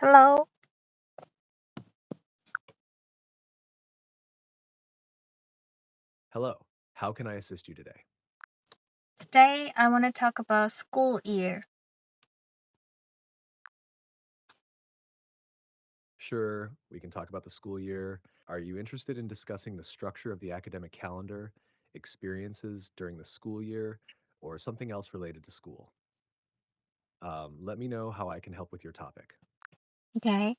Hello. Hello, how can I assist you today? Today I want to talk about school year. Sure, we can talk about the school year. Are you interested in discussing the structure of the academic calendar, experiences during the school year, or something else related to school? Let me know how I can help with your topic. Okay.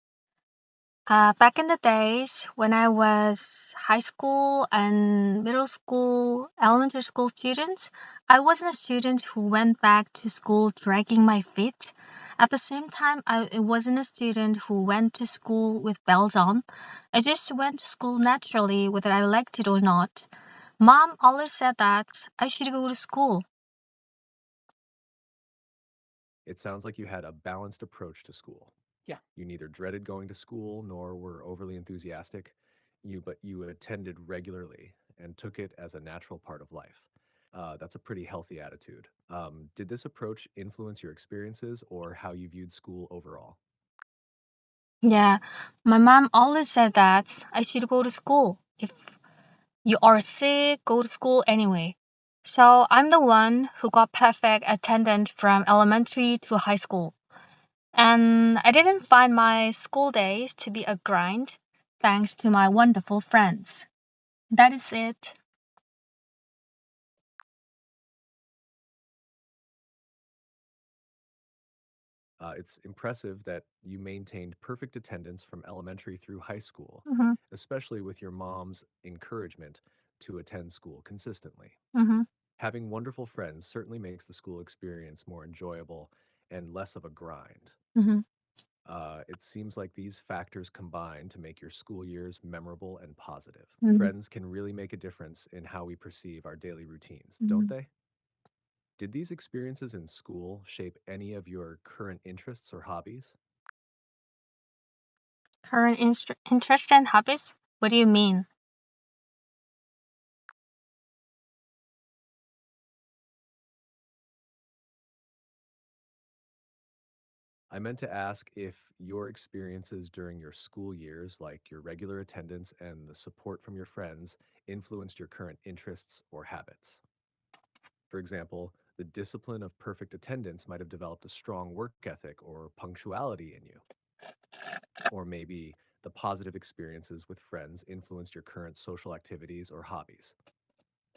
Back in the days when I was high school and middle school, elementary school students, I wasn't a student who went back to school dragging my feet. At the same time, I wasn't a student who went to school with bells on. I just went to school naturally, whether I liked it or not. Mom always said that I should go to school. It sounds like you had a balanced approach to school. Yeah. You neither dreaded going to school nor were overly enthusiastic, but you attended regularly and took it as a natural part of life. That's a pretty healthy attitude. Did this approach influence your experiences or how you viewed school overall? Yeah, my mom always said that I should go to school. If you are sick, go to school anyway. So I'm the one who got perfect attendance from elementary to high school. And I didn't find my school days to be a grind, thanks to my wonderful friends. That is it. It's impressive that you maintained perfect attendance from elementary through high school, Mm-hmm, especially with your mom's encouragement to attend school consistently. mm-hmm, Having wonderful friends certainly makes the school experience more enjoyable and less of a grind. mm-hmm, It seems like these factors combine to make your school years memorable and positive. mm-hmm, Friends can really make a difference in how we perceive our daily routines, don't mm-hmm. they? Did these experiences in school shape any of your current interests or hobbies? Current interest and hobbies? What do you mean? I meant to ask if your experiences during your school years, like your regular attendance and the support from your friends, influenced your current interests or habits. For example, the discipline of perfect attendance might have developed a strong work ethic or punctuality in you. Or maybe the positive experiences with friends influenced your current social activities or hobbies.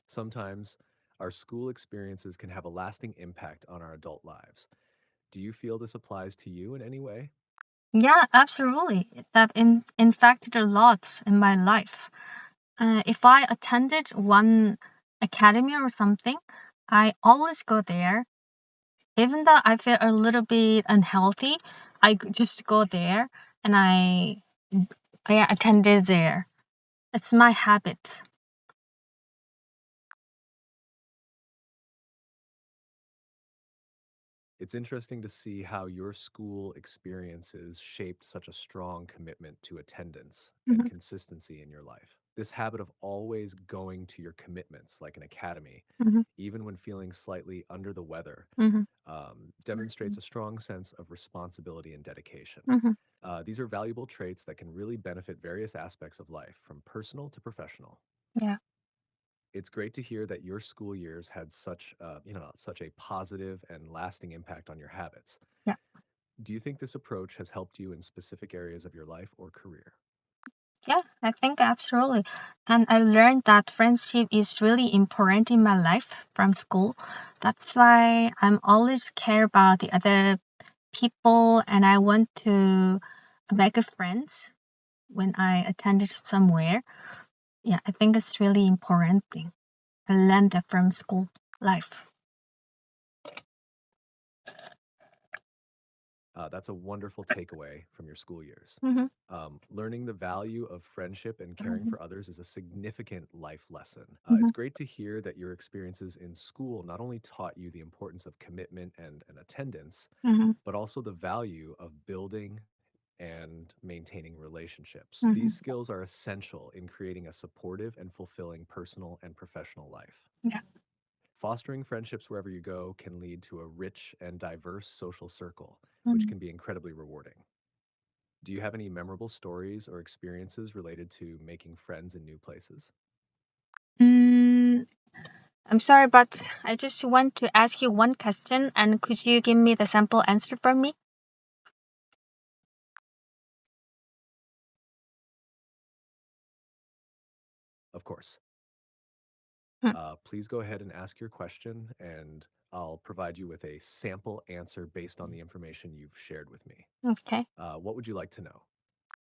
Sometimes our school experiences can have a lasting impact on our adult lives. Do you feel this applies to you in any way? Yeah, absolutely. That impacted a lot in my life. If I attended one academy or something, I always go there. Even though I feel a little bit unhealthy, just go there and I attended there. It's my habit. It's interesting to see how your school experiences shaped such a strong commitment to attendance and Hmm. consistency in your life. This habit of always going to your commitments, like an academy, Hmm. even when feeling slightly under the weather, Hmm. demonstrates a strong sense of responsibility and dedication. Hmm. These are valuable traits that can really benefit various aspects of life, from personal to professional. Yeah, It's great to hear that your school years had such a positive and lasting impact on your habits. yeah, Do you think this approach has helped you in specific areas of your life or career? yeah. I think absolutely. And I learned that friendship is really important in my life from school. That's why I'm always care about the other people and I want to make a friends when I attended somewhere. Yeah, I think it's really important thing. I learned that from school life. That's a wonderful takeaway from your school years. Mm-hmm. Learning the value of friendship and caring Mm-hmm. for others is a significant life lesson. Mm-hmm. It's great to hear that your experiences in school not only taught you the importance of commitment and attendance, Mm-hmm. but also the value of building and maintaining relationships. These Mm-hmm. skills are essential in creating a supportive and fulfilling personal and professional life. Yeah. Fostering friendships wherever you go can lead to a rich and diverse social circle, which Mm-hmm. can be incredibly rewarding. Do you have any memorable stories or experiences related to making friends in new places? Mm, I'm sorry, but I just want to ask you one question, and could you give me the sample answer from me? Of course. Mm, Please go ahead and ask your question, and I'll provide you with a sample answer based on the information you've shared with me. okay. What would you like to know?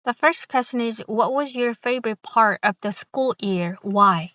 The first question is, what was your favorite part of the school year? Why?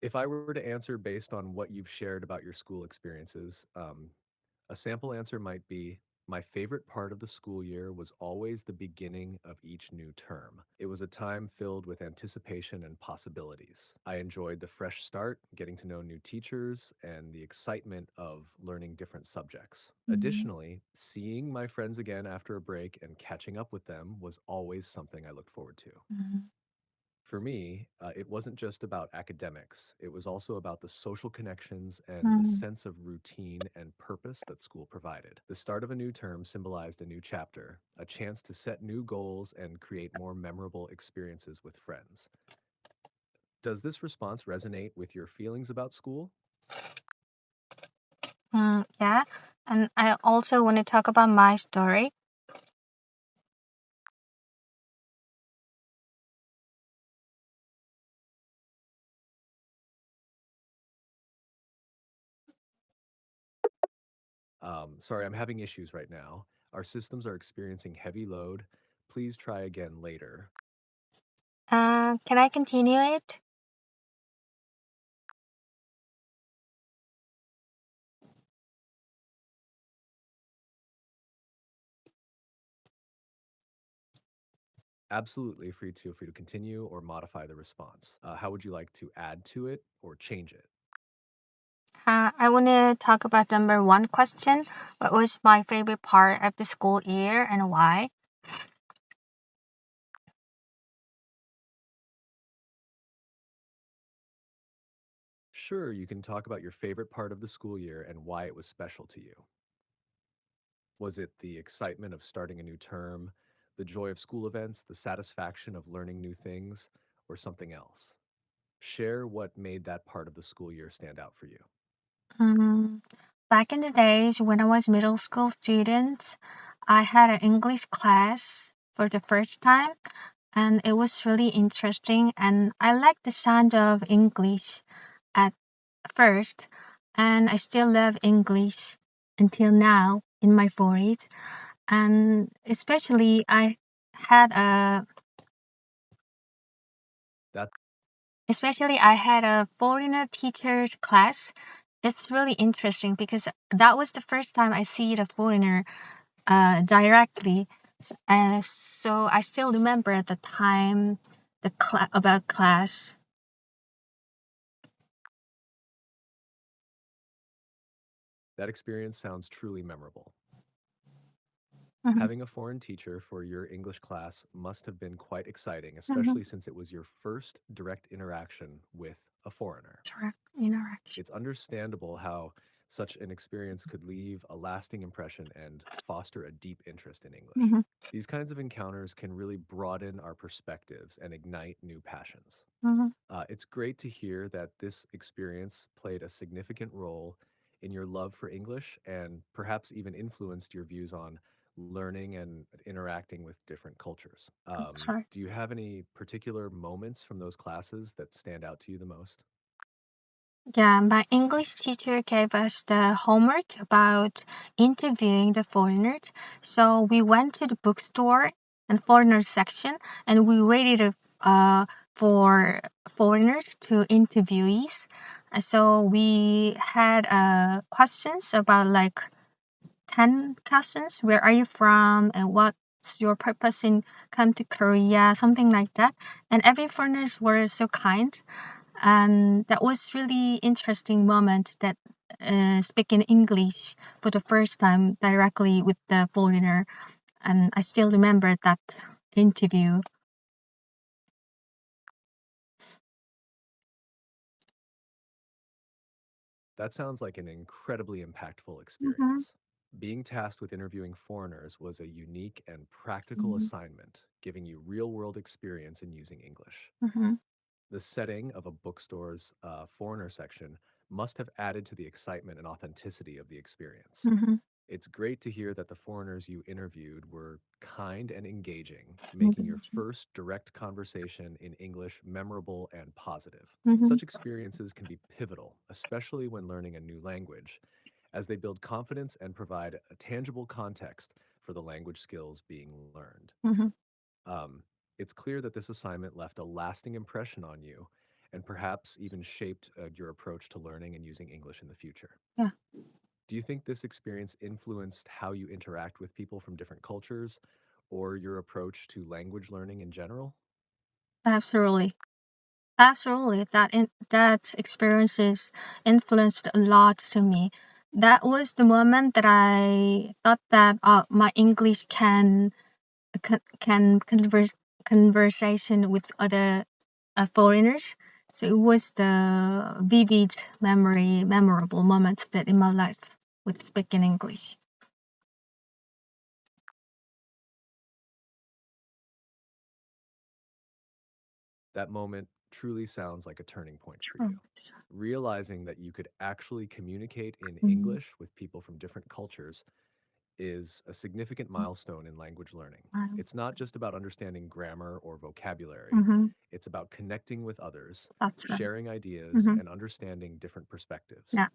If I were to answer based on what you've shared about your school experiences, a sample answer might be my favorite part of the school year was always the beginning of each new term. It was a time filled with anticipation and possibilities. I enjoyed the fresh start, getting to know new teachers, and the excitement of learning different subjects. Mm, Additionally, seeing my friends again after a break and catching up with them was always something I looked forward to. mm, For me, it wasn't just about academics. It was also about the social connections and the mm, sense of routine and purpose that school provided. The start of a new term symbolized a new chapter, a chance to set new goals and create more memorable experiences with friends. Does this response resonate with your feelings about school? yeah. And I also want to talk about my story. Sorry, I'm having issues right now. Our systems are experiencing heavy load. Please try again later. Can I continue it? Absolutely feel free to continue or modify the response. How would you like to add to it or change it? I want to talk about number one question. What was my favorite part of the school year and why? Sure, you can talk about your favorite part of the school year and why it was special to you. Was it the excitement of starting a new term, the joy of school events, the satisfaction of learning new things, or something else? Share what made that part of the school year stand out for you. Mm, Back in the days when I was middle school student, I had an English class for the first time, and it was really interesting. And I liked the sound of English at first, and I still love English until now in my 40s. And had a That especially I had a foreigner teachers class. It's really interesting because that was the first time I see the foreigner directly. So I still remember at the time about class. that experience sounds truly memorable. Mhm, Having a foreign teacher for your English class must have been quite exciting, mhm. especially since it was your first direct interaction with a foreigner. Direct interaction. It's understandable how such an experience could leave a lasting impression and foster a deep interest in English. Mhm, These kinds of encounters can really broaden our perspectives and ignite new passions. mhm. It's great to hear that this experience played a significant role in your love for English and perhaps even influenced your views on learning and interacting with different cultures. That's right. Do you have any particular moments from those classes that stand out to you the most? Yeah, my English teacher gave us the homework about interviewing the foreigners. So we went to the bookstore and foreigners section, and we waited for foreigners to interviewees. So we had questions about like 10 questions. Where are you from? And what's your purpose in come to Korea? Something like that. And every foreigners were so kind, and that was really interesting moment that speaking English for the first time directly with the foreigner, and I still remember that interview. That sounds like an incredibly impactful Mm-hmm. experience. Being tasked with interviewing foreigners was a unique and practical Mm-hmm. assignment, giving you real world experience in using English. Mm-hmm. The setting of a bookstore's foreigner section must have added to the excitement and authenticity of the experience. Mm-hmm. It's great to hear that the foreigners you interviewed were kind and engaging, making your Engaging. first direct conversation in English memorable and positive. Mm-hmm. Such experiences can be pivotal, especially when learning a new language, as they build confidence and provide a tangible context for the language skills being learned. Mm-hmm. Um, it's clear that this assignment left a lasting impression on you and perhaps even shaped your approach to learning and using English in the future. Yeah, Do you think this experience influenced how you interact with people from different cultures or your approach to language learning in general? absolutely. Absolutely. That experiences influenced a lot to me. That was the moment that I thought that my English can conversation with other foreigners. So it was the vivid memorable moments that in my life with speaking English. That moment truly sounds like a turning point for Oh, you. Realizing that you could actually communicate in mm, English with people from different cultures is a significant milestone in language learning. It's not just about understanding grammar or vocabulary, mm-hmm. it's about connecting with others, That's right. sharing ideas, Mm-hmm. and understanding different perspectives. Yeah.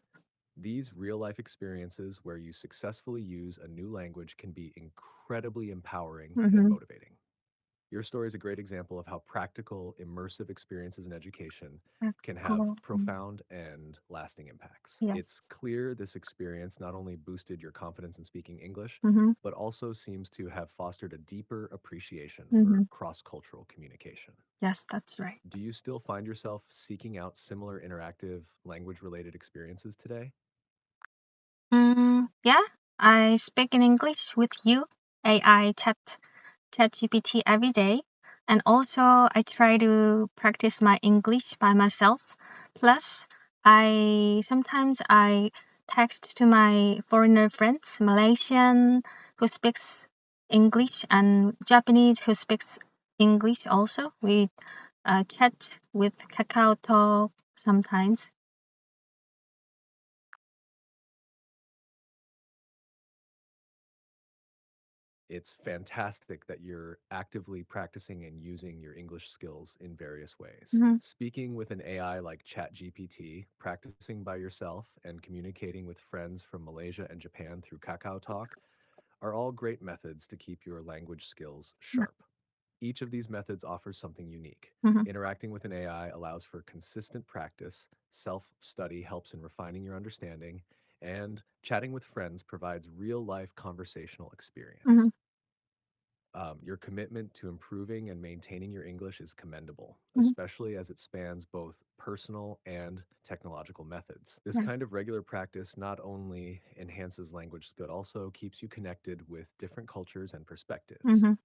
These real life experiences where you successfully use a new language can be incredibly empowering and Mm-hmm. motivating. Your story is a great example of how practical, immersive experiences in education can have Practical. profound and lasting impacts. It's Yes. clear this experience not only boosted your confidence in speaking English, Mm-hmm. but also seems to have fostered a deeper appreciation Mm-hmm. for cross cultural communication. Yes, that's right. Do you still find yourself seeking out similar interactive language related experiences today? Yeah, I speak in English with you, AI ChatGPT every day. And also I try to practice my English by myself. Plus, I text to my foreigner friends, Malaysian who speaks English and Japanese who speaks English also. We chat with Kakao Talk sometimes. It's fantastic that you're actively practicing and using your English skills in various ways. Mhm. Speaking with an AI like ChatGPT, practicing by yourself, and communicating with friends from Malaysia and Japan through Kakao Talk are all great methods to keep your language skills Yeah. sharp. Each of these methods offers something unique. Mhm. Interacting with an AI allows for consistent practice, self study helps in refining your understanding, and chatting with friends provides real life conversational experience. Mhm. Your commitment to improving and maintaining your English is commendable, Mhm. especially as it spans both personal and technological methods. This Yeah. kind of regular practice not only enhances language, but also keeps you connected with different cultures and perspectives. Mhm.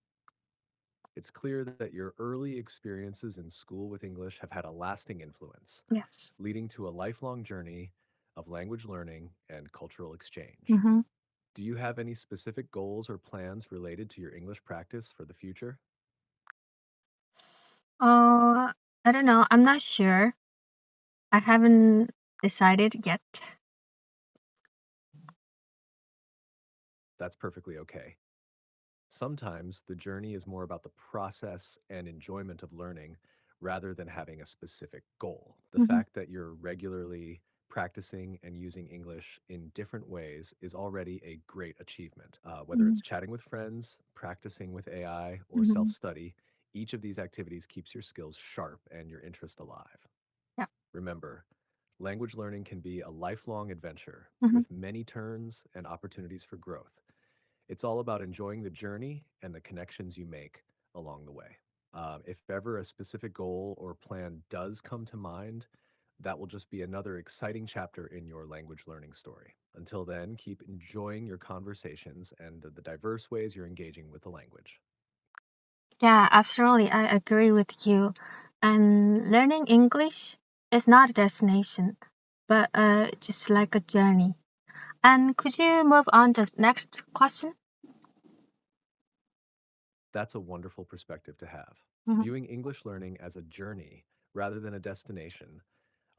It's clear that your early experiences in school with English have had a lasting influence, Yes. leading to a lifelong journey of language learning and cultural exchange. Mhm. Do you have any specific goals or plans related to your English practice for the future? I don't know. I'm not sure. I haven't decided yet. That's perfectly okay. Sometimes the journey is more about the process and enjoyment of learning rather than having a specific goal. The Mhm. fact that you're regularly practicing and using English in different ways is already a great achievement. Whether it's Mhm. chatting with friends, practicing with AI, or self Mhm. study, each of these activities keeps your skills sharp and your interest alive. Yeah. Remember, language learning can be a lifelong adventure Mhm. with many turns and opportunities for growth. It's all about enjoying the journey and the connections you make along the way. If ever a specific goal or plan does come to mind, that will just be another exciting chapter in your language learning story. Until then, keep enjoying your conversations and the diverse ways you're engaging with the language. Yeah, absolutely. I agree with you. And learning English is not a destination. but just like a journey. And could you move on to the next question? That's a wonderful perspective to have. Mhm. Viewing English learning as a journey rather than a destination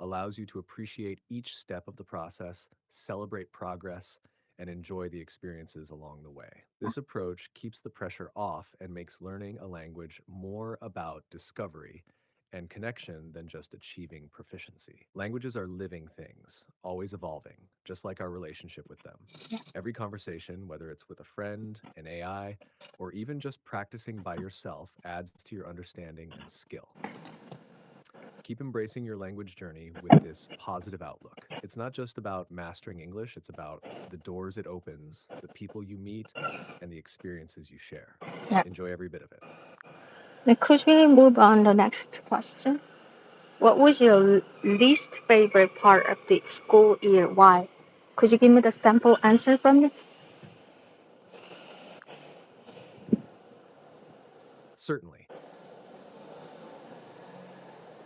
allows you to appreciate each step of the process, celebrate progress, and enjoy the experiences along the way. This approach keeps the pressure off and makes learning a language more about discovery and connection than just achieving proficiency. Languages are living things, always evolving, just like our relationship with them. Every conversation, whether it's with a friend, an AI, or even just practicing by yourself, adds to your understanding and skill. Keep embracing your language journey with this positive outlook. It's not just about mastering English, it's about the doors it opens, the people you meet, and the experiences you share. Yeah. Enjoy every bit of it. Now, could we move on to the next question? What was your least favorite part of the school year? Why? Could you give me the sample answer from it? Certainly.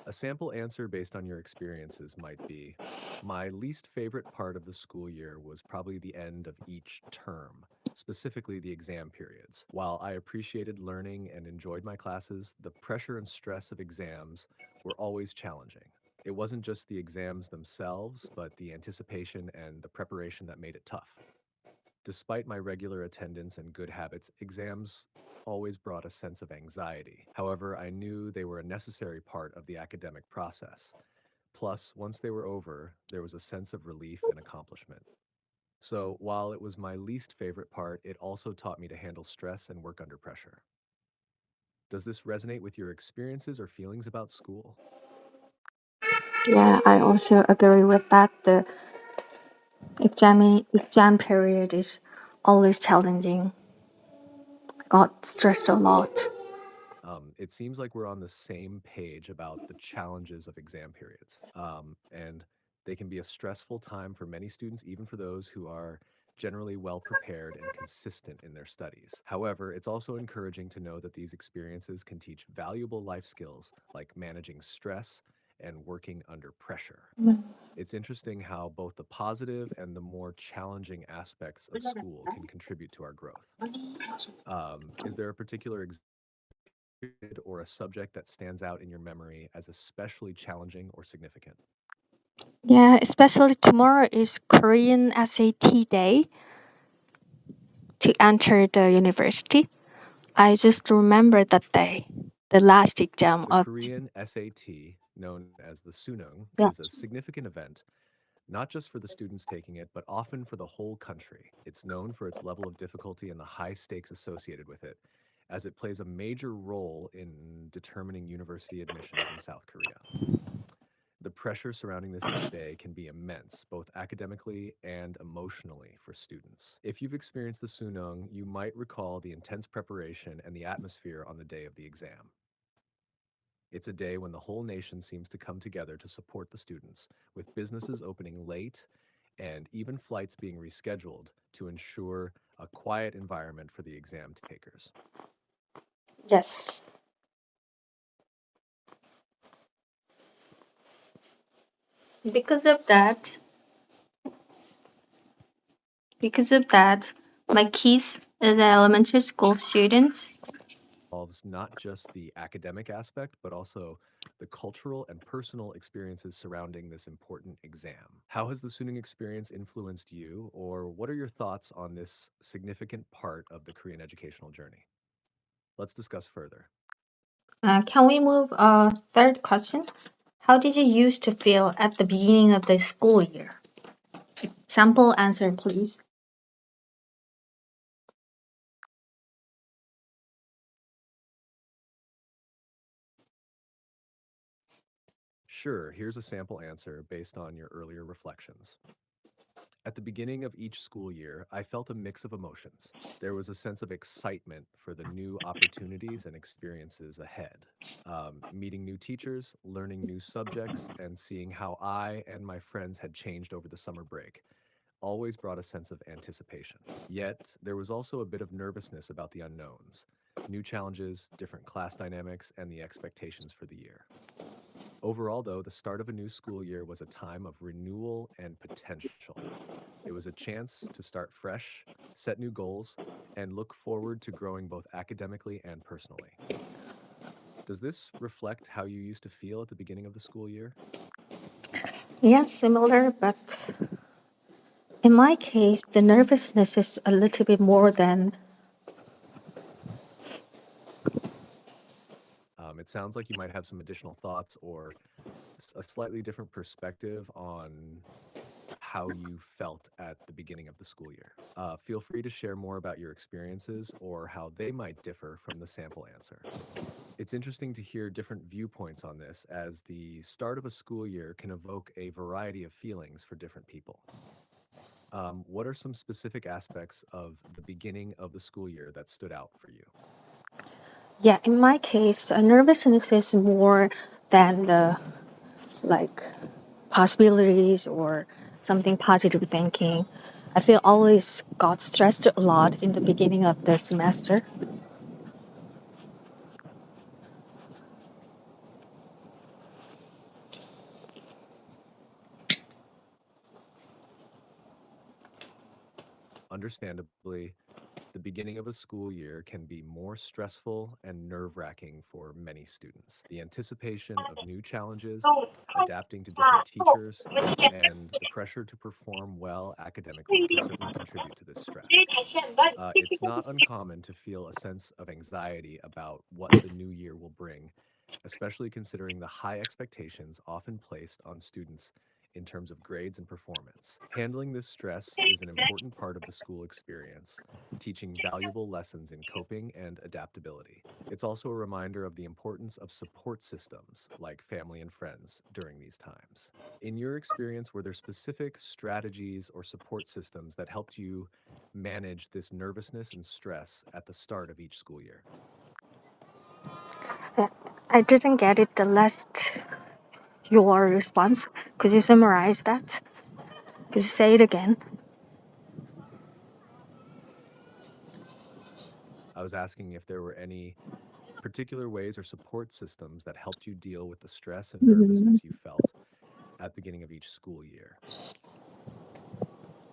A sample answer based on your experiences might be my least favorite part of the school year was probably the end of each term, specifically the exam periods. While I appreciated learning and enjoyed my classes, the pressure and stress of exams were always challenging. It wasn't just the exams themselves, but the anticipation and the preparation that made it tough. Despite my regular attendance and good habits, exams always brought a sense of anxiety. However, I knew they were a necessary part of the academic process. Plus, once they were over, there was a sense of relief and accomplishment. So, while it was my least favorite part, it also taught me to handle stress and work under pressure. Does this resonate with your experiences or feelings about school? Yeah, I also agree with that. The exam period is always challenging. I got stressed a lot. It seems like we're on the same page about the challenges of exam periods. And they can be a stressful time for many students, even for those who are generally well prepared and consistent in their studies. However, it's also encouraging to know that these experiences can teach valuable life skills like managing stress and working under pressure. It's interesting how both the positive and the more challenging aspects of school can contribute to our growth. Is there a particular period or a subject that stands out in your memory as especially challenging or significant? Yeah, especially tomorrow is Korean SAT day to enter the university. I just remember that day, the last exam The of Korean SAT, known as the Sunung, yeah. is a significant event, not just for the students taking it, but often for the whole country. It's known for its level of difficulty and the high stakes associated with it, as it plays a major role in determining university admissions in South Korea. The pressure surrounding this day can be immense, both academically and emotionally for students. If you've experienced the Sunung, you might recall the intense preparation and the atmosphere on the day of the exam. It's a day when the whole nation seems to come together to support the students, with businesses opening late and even flights being rescheduled to ensure a quiet environment for the exam takers. Yes. Because of that, because of that, my kids as an elementary school student. Involves not just the academic aspect, but also the cultural and personal experiences surrounding this important exam. How has the Suning experience influenced you, or what are your thoughts on this significant part of the Korean educational journey? Let's discuss further. Can we move third question? How did you used to feel at the beginning of the school year? Sample answer, please. Sure, here's a sample answer based on your earlier reflections. At the beginning of each school year, I felt a mix of emotions. There was a sense of excitement for the new opportunities and experiences ahead. Meeting new teachers, learning new subjects, and seeing how I and my friends had changed over the summer break always brought a sense of anticipation. Yet, there was also a bit of nervousness about the unknowns, new challenges, different class dynamics, and the expectations for the year. Overall, though, the start of a new school year was a time of renewal and potential. It was a chance to start fresh, set new goals, and look forward to growing both academically and personally. Does this reflect how you used to feel at the beginning of the school year? Yes, similar, but in my case, the nervousness is a little bit more than. It sounds like you might have some additional thoughts or a slightly different perspective on how you felt at the beginning of the school year. Feel free to share more about your experiences or how they might differ from the sample answer. It's interesting to hear different viewpoints on this, as the start of a school year can evoke a variety of feelings for different people. What are some specific aspects of the beginning of the school year that stood out for you? Yeah, in my case, nervousness is more than the like possibilities or something positive thinking. I feel always got stressed a lot in the beginning of the semester. Understandably, the beginning of a school year can be more stressful and nerve-wracking for many students. The anticipation of new challenges, adapting to different teachers, and the pressure to perform well academically can certainly contribute to this stress. It's not uncommon to feel a sense of anxiety about what the new year will bring, especially considering the high expectations often placed on students in terms of grades and performance. Handling this stress is an important part of the school experience, teaching valuable lessons in coping and adaptability. It's also a reminder of the importance of support systems like family and friends during these times. In your experience, were there specific strategies or support systems that helped you manage this nervousness and stress at the start of each school year? Yeah, I didn't get it the last your response. Could you summarize that? Could you say it again? I was asking if there were any particular ways or support systems that helped you deal with the stress and Mhm. nervousness you felt at the beginning of each school year.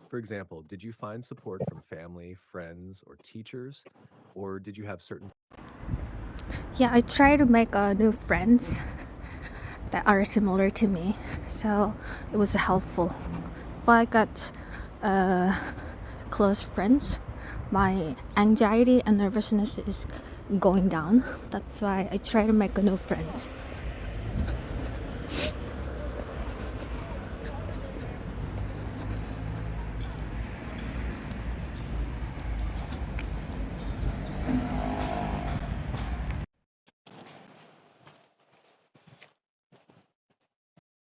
For example, did you find support from family, friends, or teachers, or did you have certain Yeah, I try to make new friends that are similar to me, so it was helpful. If I got uh, close friends, my anxiety and nervousness is going down. That's why I try to make new friends.